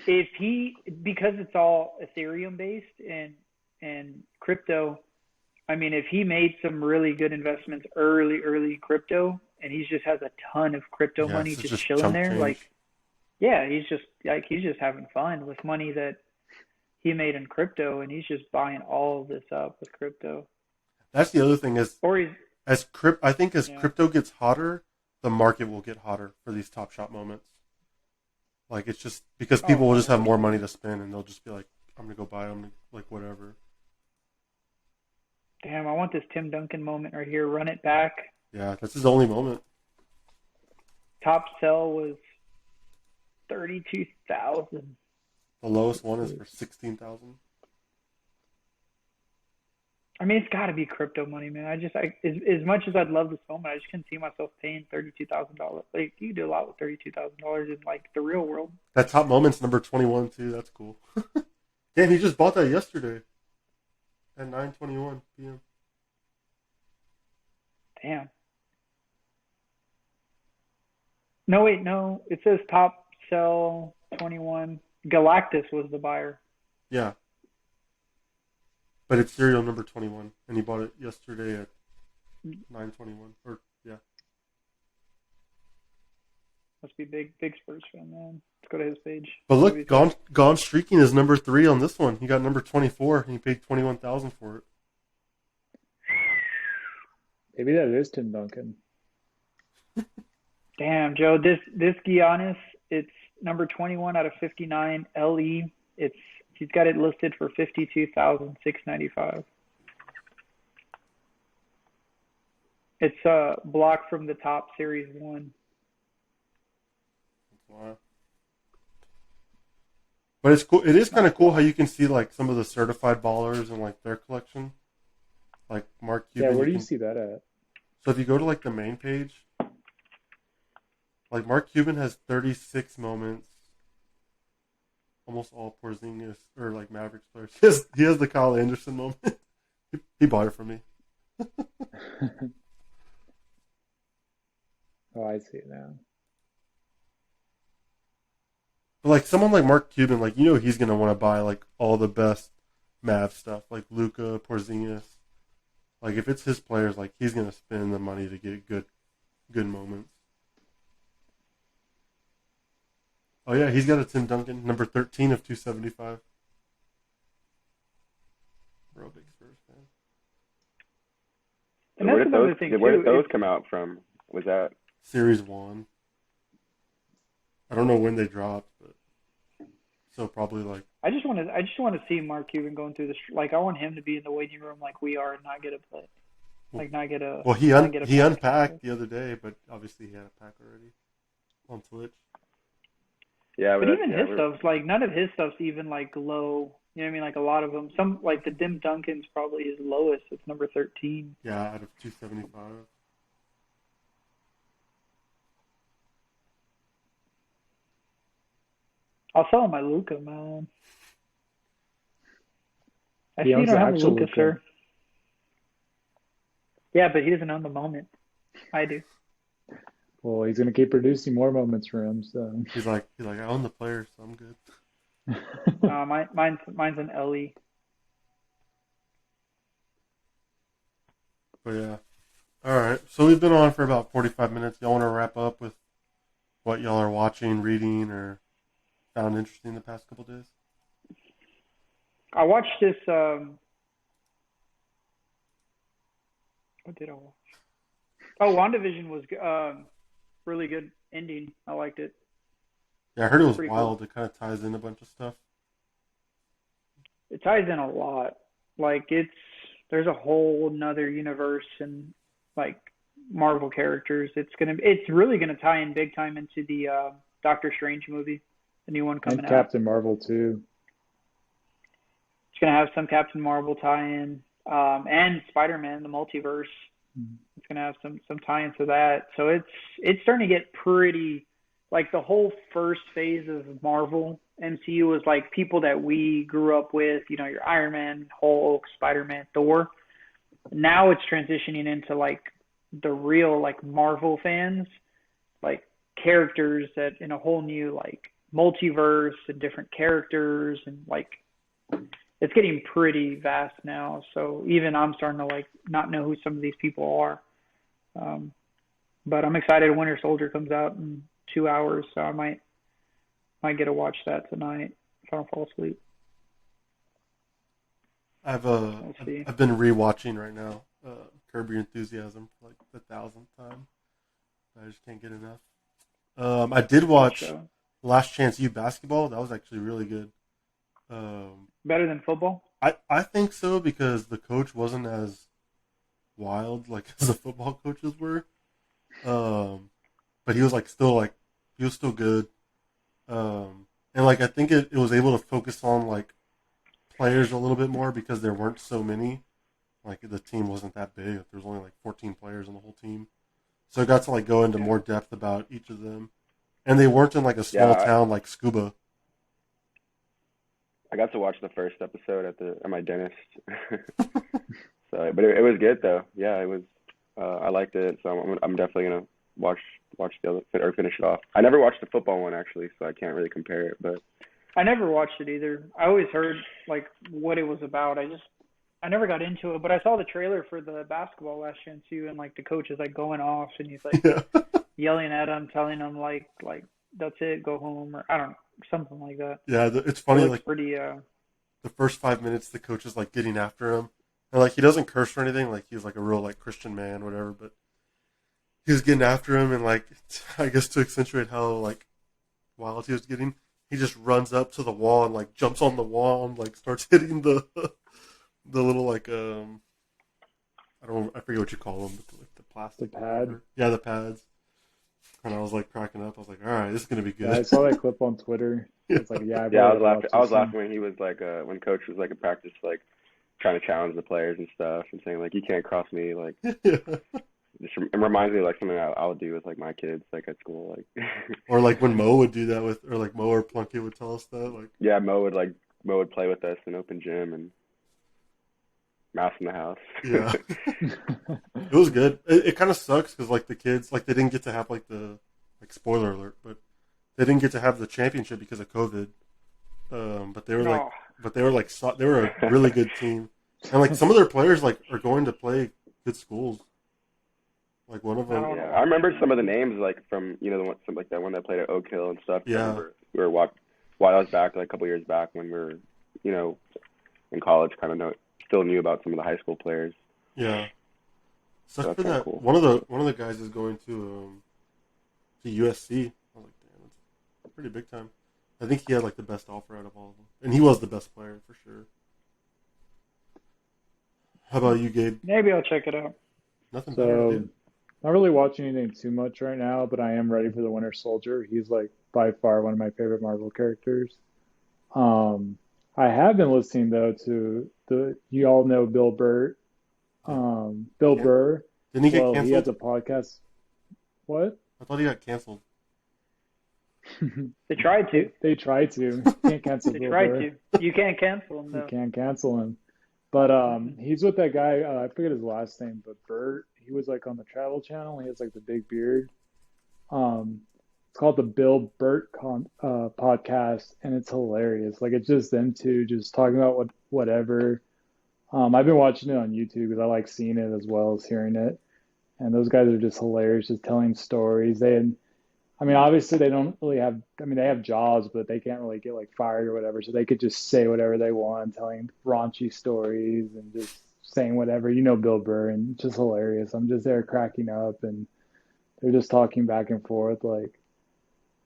Because it's all Ethereum based and crypto, I mean, if he made some really good investments early crypto, and he just has a ton of crypto money just chilling there, change. Like, yeah, he's just having fun with money that he made in crypto, and he's just buying all of this up with crypto. That's the other thing is, I think as Yeah. crypto gets hotter, the market will get hotter for these Top Shot moments. Like, it's just because people will just have more money to spend, and they'll just be like, I'm gonna go buy them, like whatever. Damn, I want this Tim Duncan moment right here. Run it back. Yeah, that's his only moment. Top sell was 32,000. The lowest one is for 16,000. I mean, it's got to be crypto money, man. As much as I'd love this moment, I just can't see myself paying $32,000. Like, you can do a lot with $32,000 in like the real world. That top moment's number 21 too. That's cool. Damn, he just bought that yesterday at 9:21 p.m. Damn. No, wait, no. It says top sell 21. Galactus was the buyer. Yeah. But it's serial number 21, and he bought it yesterday at 9:21. Or yeah. Must be big Spurs fan, man. Let's go to his page. But look, Gone Streaking is number 3 on this one. He got number 24, and he paid $21,000 for it. Maybe that is Tim Duncan. Damn, Joe. This Giannis, it's number 21 out of 59 LE. He's got it listed for $52,695. It's a block from the top Series 1. Wow. But it's cool. It is kind of cool how you can see like some of the certified ballers and like their collection, like Mark Cuban. Yeah, where do you see that at? So if you go to like the main page, like Mark Cuban has 36 moments. Almost all Porzingis or like Mavericks players. He has the Kyle Anderson moment. He bought it from me. Oh, I see it now. But like someone like Mark Cuban, like he's gonna want to buy like all the best Mav stuff, like Luka, Porzingis. Like if it's his players, like he's gonna spend the money to get good moments. Oh yeah, he's got a Tim Duncan, number 13 of 275. Real big Spurs fan. And that's another thing too. Where did those come out from? Was that Series 1? I don't know when they dropped, but so probably like. I just want to see Mark Cuban going through this. Like, I want him to be in the waiting room like we are and not get a play. Like, not get a. Well, he unpacked the other day, but obviously he had a pack already on Twitch. Yeah, but even his stuff's like none of his stuff's even like low. You know what I mean? Like a lot of them. Some like the Tim Duncan's probably his lowest. It's number 13. Yeah, out of 275. I'll sell him my Luka, man. I see He you owns don't the have a actual Luka, Luka. sir. Yeah, but he doesn't own the moment. I do. Well, he's gonna keep producing more moments for him. So He's like I own the player, so I'm good. Mine's an LE. But yeah. All right. So we've been on for about 45 minutes. Y'all want to wrap up with what y'all are watching, reading, or found interesting the past couple days? I watched this. What did I watch? Oh, WandaVision was really good ending. I liked it. Yeah, I heard it was Pretty wild. cool. It kind of ties in a bunch of stuff. It ties in a lot. Like there's a whole nother universe and like Marvel characters. It's really gonna tie in big time into the Doctor Strange movie, the new one coming And out. Captain Marvel too. It's gonna have some Captain Marvel tie-in, and Spider-Man, the multiverse. It's gonna have some tie-in to that. So it's starting to get pretty, like the whole first phase of Marvel MCU was like people that we grew up with, your Iron Man, Hulk, Spider-Man, Thor. Now it's transitioning into like the real like Marvel fans, like characters that in a whole new like multiverse and different characters, and like it's getting pretty vast now. So even I'm starting to like not know who some of these people are. But I'm excited Winter Soldier comes out in 2 hours, so I might get to watch that tonight if I don't fall asleep. I've see. I've been rewatching right now Curb Your Enthusiasm for like the 1,000th time. I just can't get enough. I did watch Last Chance U basketball. That was actually really good. Better than football? I think so, because the coach wasn't as wild like as the football coaches were. But he was like still like he was still good. And like I think it was able to focus on like players a little bit more because there weren't so many. Like the team wasn't that big. There was only like 14 players on the whole team. So I got to like go into more depth about each of them. And they weren't in like a small town like Scuba. I got to watch the first episode at my dentist. So, but it was good though. Yeah, it was. I liked it, so I'm definitely gonna watch the other or finish it off. I never watched the football one actually, so I can't really compare it. But I never watched it either. I always heard like what it was about. I never got into it, but I saw the trailer for the basketball Last Chance U, and like the coach is like going off and he's like yelling at him, telling him like that's it, go home, or I don't know, something like that. Yeah, it's funny. So like pretty. The first 5 minutes, the coach is like getting after him, and like he doesn't curse or anything. Like he's like a real like Christian man, whatever. But he was getting after him, and like I guess to accentuate how like wild he was getting, he just runs up to the wall and like jumps on the wall and like starts hitting the little like I forget what you call them, but like the plastic pad. Yeah, the pads. And I was like cracking up. I was like, all right, this is gonna be good. Yeah, I saw that clip on Twitter. It's like, I was laughing when he was like when coach was like in practice like trying to challenge the players and stuff and saying like you can't cross me, like it reminds me of like something I would do with like my kids like at school, like or like when Mo would do that or like Mo or Plunkett would tell us that, like Mo would play with us in open gym and mouse in the house. Yeah. It was good. It kind of sucks because like the kids, like they didn't get to have like the like spoiler alert, but they didn't get to have the championship because of COVID. But they were they were a really good team, and like some of their players like are going to play good schools. Like one of them. Yeah, I remember some of the names like from the one like that one that played at Oak Hill and stuff. Yeah. We were while I was back like a couple years back when we were in college, kind of still knew about some of the high school players. Yeah. Sucks for that. Cool. One of the guys is going to USC. I was like, damn, that's pretty big time. I think he had like the best offer out of all of them, and he was the best player for sure. How about you, Gabe? Maybe I'll check it out. Nothing better, dude. Not really watching anything too much right now, but I am ready for the Winter Soldier. He's like by far one of my favorite Marvel characters. I have been listening though to you all know Bill Burr. Bill Burr. Didn't he get canceled? He has a podcast. What? I thought he got canceled. They tried to. They tried to. Can't cancel They Bill tried Burr. to. You can't cancel him though. You can't cancel him. But he's with that guy. I forget his last name, but Bert. He was like on the Travel Channel. He has like the big beard. It's called the Bill Burt podcast, and it's hilarious. Like it's just them two just talking about whatever. I've been watching it on YouTube because I like seeing it as well as hearing it. And those guys are just hilarious, just telling stories. I mean, obviously they don't really have, I mean, they have jobs, but they can't really get like fired or whatever. So they could just say whatever they want, telling raunchy stories and just saying whatever. You know, Bill Burr, and it's just hilarious. I'm just there cracking up, and they're just talking back and forth. Like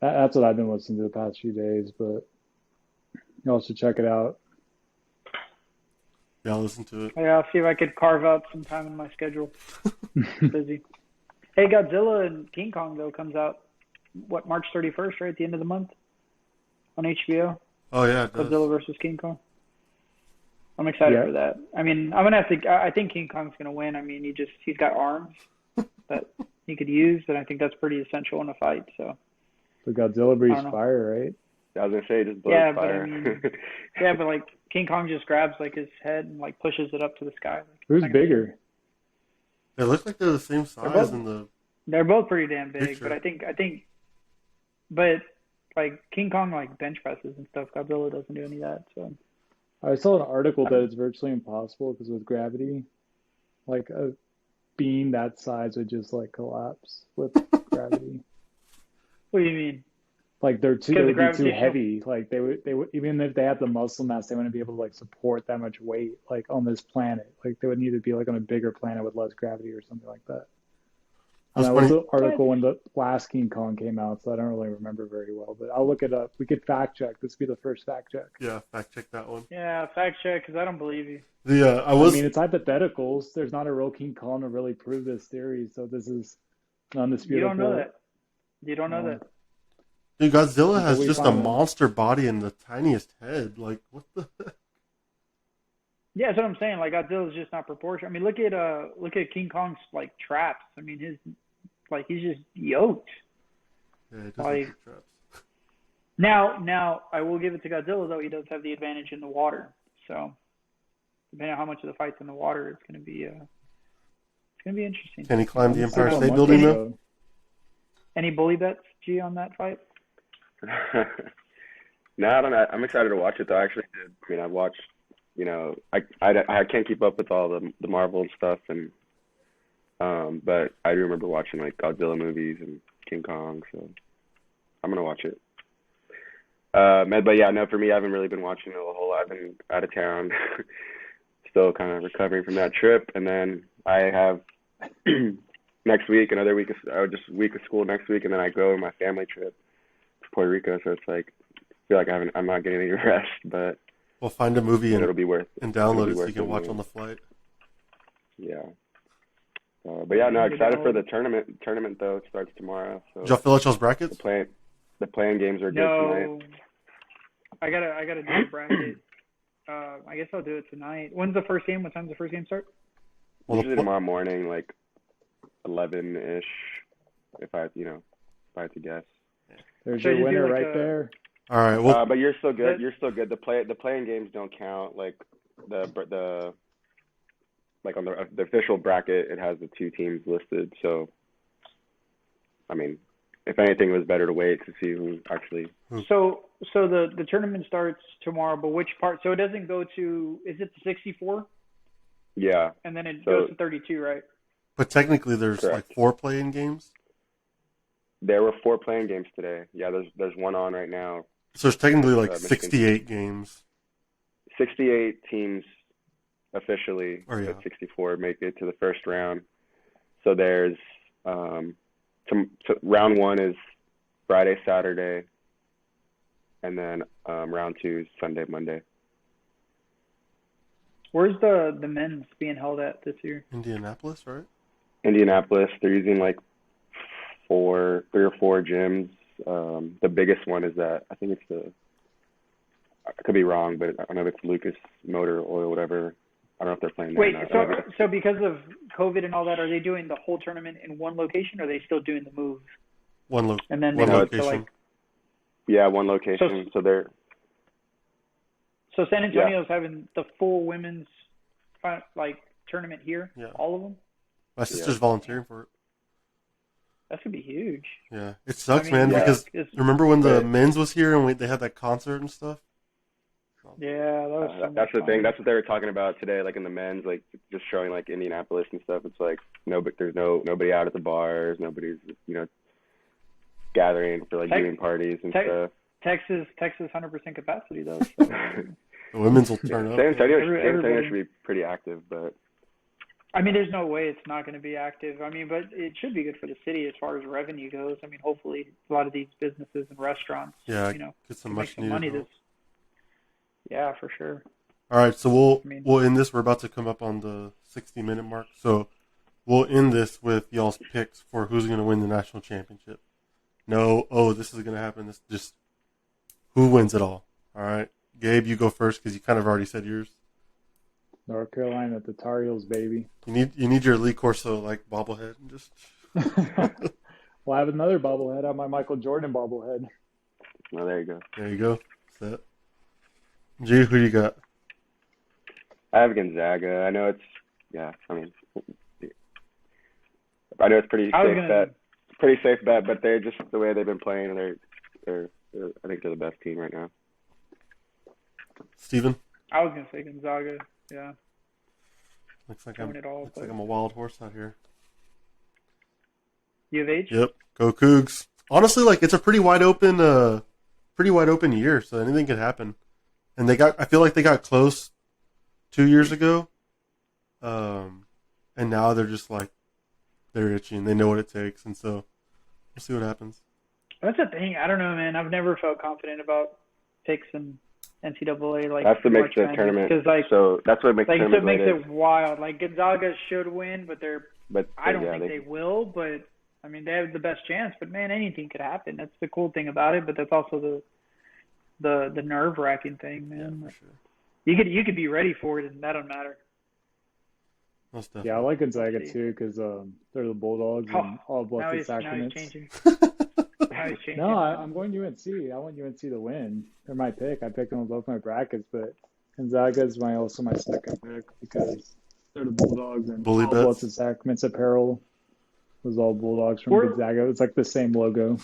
that's what I've been listening to the past few days. But you all should check it out. Yeah, I'll listen to it. Yeah, I'll see if I could carve out some time in my schedule. Busy. Hey, Godzilla and King Kong though comes out what, March 31st, right at the end of the month on HBO. Oh yeah, it does. Godzilla versus King Kong. I'm excited for that. I mean, I'm gonna have to. I think King Kong's gonna win. I mean, he's got arms that he could use, and I think that's pretty essential in a fight. So. The Godzilla breathes fire, right? I was gonna say, just blows fire. But I mean, but like King Kong just grabs like his head and like pushes it up to the sky. Like, who's bigger? They look like they're the same size They're both pretty damn big, picture. but I think, but like King Kong like bench presses and stuff. Godzilla doesn't do any of that. So I saw an article that it's virtually impossible because with gravity, like a being that size would just like collapse with gravity. What do you mean? Like they would be too heavy. Like they would even if they had the muscle mass, they wouldn't be able to like support that much weight like on this planet. Like they would need to be like on a bigger planet with less gravity or something like that. And that was the article when the last King Kong came out, so I don't really remember very well. But I'll look it up. We could fact check. This would be the first fact check. Yeah, fact check that one. Yeah, fact check because I don't believe you. I mean, it's hypotheticals. There's not a real King Kong to really prove this theory, so this is undisputed. You don't know that. You don't know that. Dude, Godzilla has just a monster body and the tiniest head. Like, what the heck? Yeah, that's what I'm saying. Like, Godzilla's just not proportional. I mean, look at King Kong's like traps. I mean, he's just yoked. Yeah, it does like traps. Now, I will give it to Godzilla though. He does have the advantage in the water. So, depending on how much of the fight's in the water, it's gonna be interesting. Can he climb the Empire State Building though? Any bully bets, G, on that fight? No, I don't know. I'm excited to watch it though. I actually did. I mean, I watched. You know, I can't keep up with all the Marvel and stuff, and but I do remember watching like Godzilla movies and King Kong, so I'm gonna watch it. But yeah, no, for me, I haven't really been watching it a whole lot. I've been out of town, still kind of recovering from that trip, and then I have next week another week of week of school next week, and then I go on my family trip to Puerto Rico. So it's like I feel like I'm not getting any rest, but. We'll find a movie and it'll be worth and download it so you can watch on the flight. Yeah. But yeah, no, excited for the tournament. Tournament though, it starts tomorrow. So did y'all fill out y'all's brackets? The playing games are good tonight. I gotta do a bracket. I guess I'll do it tonight. When's the first game? What time does the first game start? Usually tomorrow morning, like 11-ish. If I had to guess. There's your winner right there. All right. Well, but you're still good. You're still good. The playing games don't count. Like the like on the official bracket, it has the two teams listed. So, I mean, if anything, it was better to wait to see who actually. So the tournament starts tomorrow, but which part? So it doesn't go to. Is it the 64? Yeah. And then it goes to 32, right? But technically, there's like 4 playing games. There were 4 playing games today. Yeah, there's one on right now. So there's technically like 68 games. 68 teams officially at 64 make it to the first round. So there's round 1 is Friday, Saturday, and then round 2 is Sunday, Monday. Where's the men's being held at this year? Indianapolis, right? Indianapolis. They're using like 3 or 4 gyms. The biggest one is that I think it's I could be wrong, but I don't know if it's Lucas Motor Oil, whatever. I don't know if they're playing there. Wait, so because of COVID and all that, are they doing the whole tournament in one location, or are they still doing the moves? One location. And then one location. One location. So San Antonio's having the full women's tournament here. Yeah. All of them. My sister's volunteering for it. That could be huge. Yeah, it sucks, man. Because remember when the men's was here and they had that concert and stuff? Yeah, that was so much that's the fun. thing. That's what they were talking about today, like in the men's, like just showing like Indianapolis and stuff. It's like there's nobody out at the bars, nobody's gathering for like viewing parties and stuff. Texas 100% capacity though. So. The women's will turn up. San Antonio should be pretty active, but I mean, there's no way it's not going to be active. I mean, but it should be good for the city as far as revenue goes. I mean, hopefully a lot of these businesses and restaurants, get some make some money. Yeah, for sure. All right, so we'll end this. We're about to come up on the 60-minute mark, so we'll end this with y'all's picks for who's going to win the national championship. No, this is going to happen. This just who wins it all. All right, Gabe, you go first because you kind of already said yours. North Carolina, the Tar Heels, baby. You need your Lee Corso like bobblehead and just. Well, I have another bobblehead. I have my Michael Jordan bobblehead. Well, there you go. There you go. Set. G, who you got? I have Gonzaga. I know it's pretty safe bet. Pretty safe bet, but they're just the way they've been playing. They're I think they're the best team right now. Steven? I was gonna say Gonzaga. Yeah. Looks like I'm a wild horse out here. U of H? Yep. Go Cougs. Honestly, like it's a pretty wide open year, so anything can happen. And I feel like they got close 2 years ago. And now they're just like they're itching. They know what it takes, and so we'll see what happens. That's the thing. I don't know, man. I've never felt confident about picks in NCAA. Like that's what makes the tournament. So that's what makes the tournament. It makes it wild. Like Gonzaga should win, but I don't think they will. But I mean, they have the best chance. But man, anything could happen. That's the cool thing about it. But that's also the nerve-wracking thing, man. Yeah, for sure. You could be ready for it, and that don't matter. Yeah, I like Gonzaga too because they're the Bulldogs and all blessed sacraments. Now he's changing. No, I'm going UNC. I want UNC to win. They're my pick. I picked them on both my brackets, but Gonzaga is also my second pick because they're the Bulldogs and all blessed sacraments apparel was all Bulldogs from Gonzaga. It's like the same logo.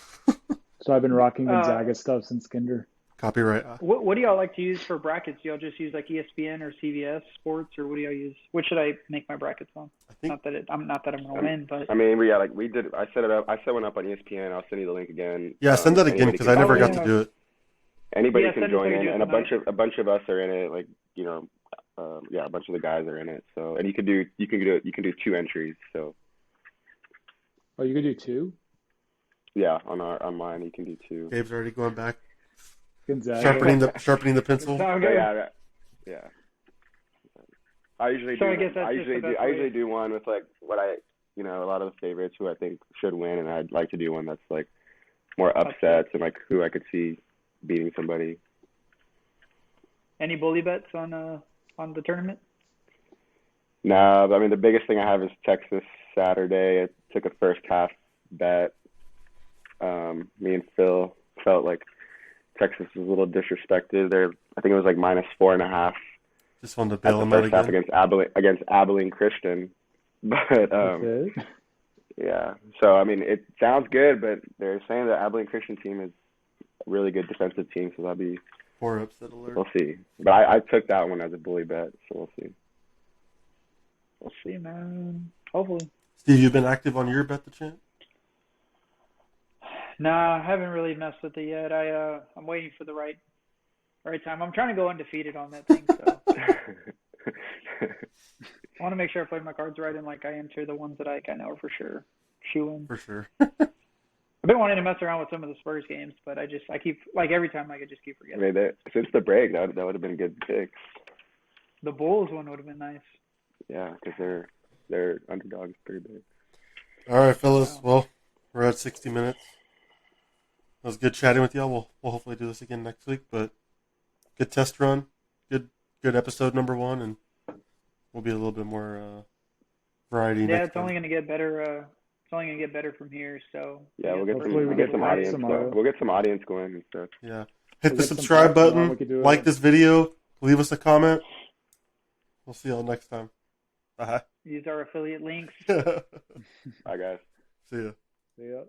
So I've been rocking Gonzaga stuff since kinder. Copyright. What do y'all like to use for brackets? Do y'all just use like ESPN or CBS Sports, or what do y'all use? What should I make my brackets on? Not that I'm gonna win, but I mean, we did. I set it up. I set one up on ESPN. I'll send you the link again. Yeah, send that again because I never got to do it. Anybody can join in, and a bunch of us are in it. Like a bunch of the guys are in it. So, and you can do 2 entries. So. Oh, you can do 2? Yeah, on mine you can do 2. Gabe's already going back. Gonzaga. Sharpening the pencil. Yeah. I usually do one with like what a lot of the favorites who I think should win, and I'd like to do one that's like more upsets and like who I could see beating somebody. Any bully bets on the tournament? No, I mean the biggest thing I have is Texas Saturday. I took a first half bet. Me and Phil felt like Texas was a little disrespected. I think it was like -4.5. Just wanted to bail them out again. Against Abilene Christian, but yeah. So I mean, it sounds good, but they're saying the Abilene Christian team is a really good defensive team, so that'll be 4 upset alert. We'll see. But I took that one as a bully bet, so we'll see. We'll see, man. Hopefully. Steve, you've been active on your bet the champ? Nah, I haven't really messed with it yet. I'm waiting for the right time. I'm trying to go undefeated on that thing, so I want to make sure I play my cards right and like I enter the ones that I know are for sure shoe-in. For sure. I've been wanting to mess around with some of the Spurs games, but I keep like every time I just keep forgetting. I mean, since the break, that would have been a good pick. The Bulls one would have been nice. Yeah, because they're underdogs pretty big. All right, fellas. Well, we're at 60 minutes. It was good chatting with y'all. We'll hopefully do this again next week, but good test run, good episode number 1, and we'll be a little bit more variety. Yeah, next it's only going to get better. It's only going to get better from here. So yeah, we'll get some audience. We'll get some audience going and stuff. Yeah, hit the subscribe button, like this video, leave us a comment. We'll see y'all next time. Bye. Use our affiliate links. Bye, guys. See ya. See ya.